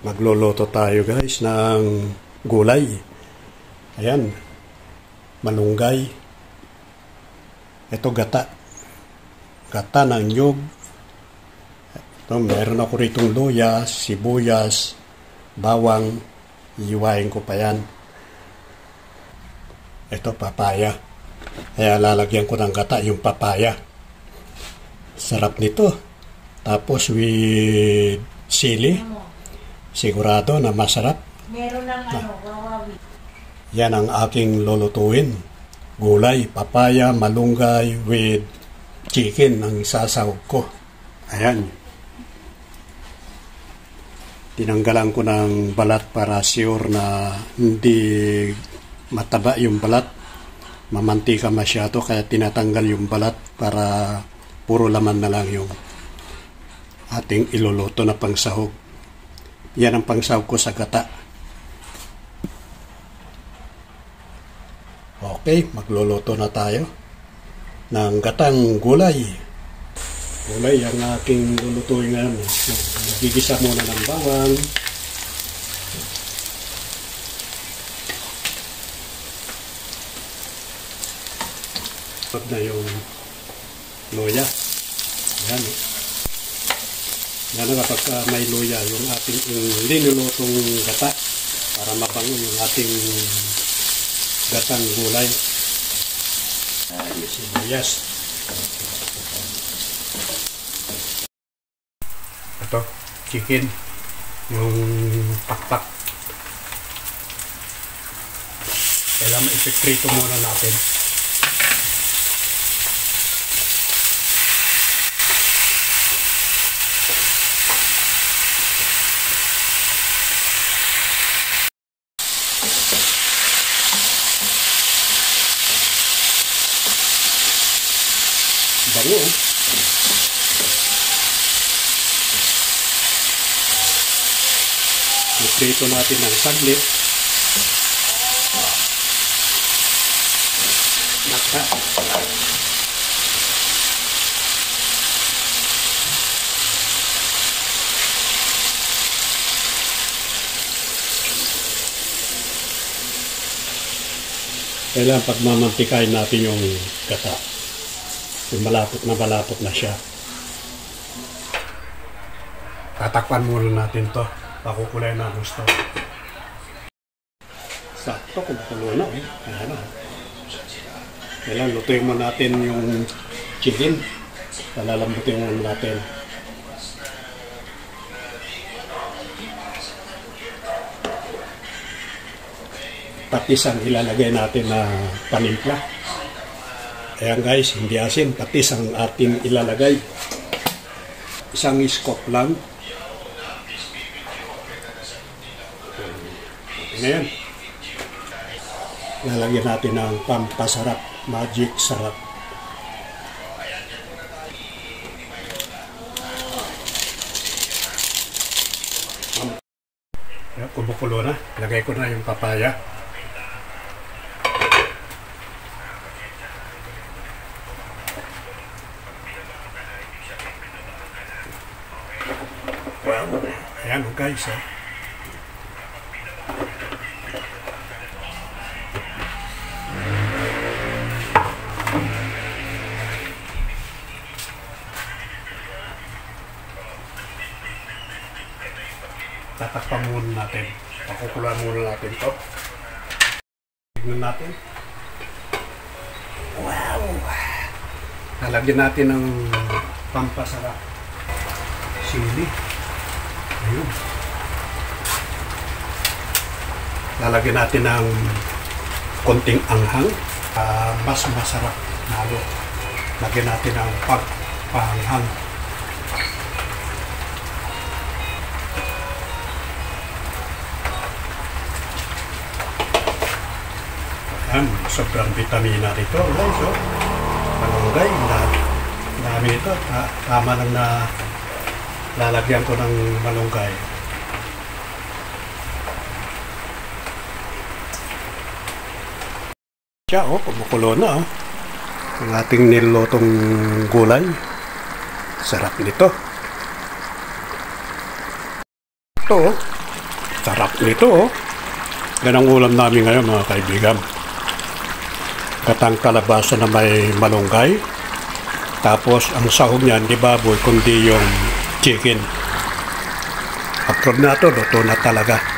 Magluluto tayo guys ng gulay. Ayan, malunggay. Ito gata. Gata ng nyug. Ito, meron ako ritong luya, sibuyas, bawang. Iiwain ko pa yan. Ito, papaya. Kaya lalagyan ko ng gata yung papaya. Sarap nito. Tapos with sili. Sigurado na masarap. Meron ng wawawi. Yan ang aking lulutuin. Gulay, papaya, malunggay with chicken ang sasawag ko. Ayan. Tinanggalan ko ng balat para sure na hindi mataba yung balat. Mamantika masyado kaya tinatanggal yung balat para puro laman na lang yung ating iluluto na pangsahog. Yan ang pangsahog ko sa gata. Okay, magluluto na tayo ng gatang gulay. Gulay ang aking lulutuin ngayon. Gigisa muna ng bawang. Tapos na yung luya. Yan. Yan kapag may luya, yung ating linulutong gata para mabango yung ating gatang gulay. Sibuyas. Ito, chicken. Yung pakpak. Kailangan ipiprito muna natin. Bango. Iprito natin ng saglit. Naka. Kailangan pagmamantikain natin yung gata. Yung malapot na siya. Tatakpan muna natin to. Pakukulay na gusto. Sakto, kumukulo na eh. Ayan na. Kailangan lutuin mo natin yung chicken. Palalambutin mo natin. Patis ang ilalagay natin na panimpla. Ayan guys, hindi asin, patis ang ating ilalagay. Isang scoop lang. Ngayon, lalagyan natin ng pampasarap, magic sarap. Ayan, kumukulo na. Lagay ko na yung papaya. Wow, ayan guys. Tatakpan muna natin. Pakukulan muna natin ito. Tignan natin. Wow! Lalagyan natin ng pampasarap. Sili. Ayun. Lalagyan natin ng konting anghang. Mas masarap lalo. Lagyan natin ng pagpahanghang. Ayan, sobrang vitamina dito guys. So, malunggay. Dami ito. Tama lang na lalagyan ko ng malunggay. Siya, kumukulo na. Ang ating nilutong gulay. Sarap nito. to. Sarap nito. Yan ang ulam namin ngayon mga kaibigan. Gatang kalabasa na may malunggay. Tapos ang sahog niya hindi baboy kundi yung chicken. Approve na to, luto na talaga.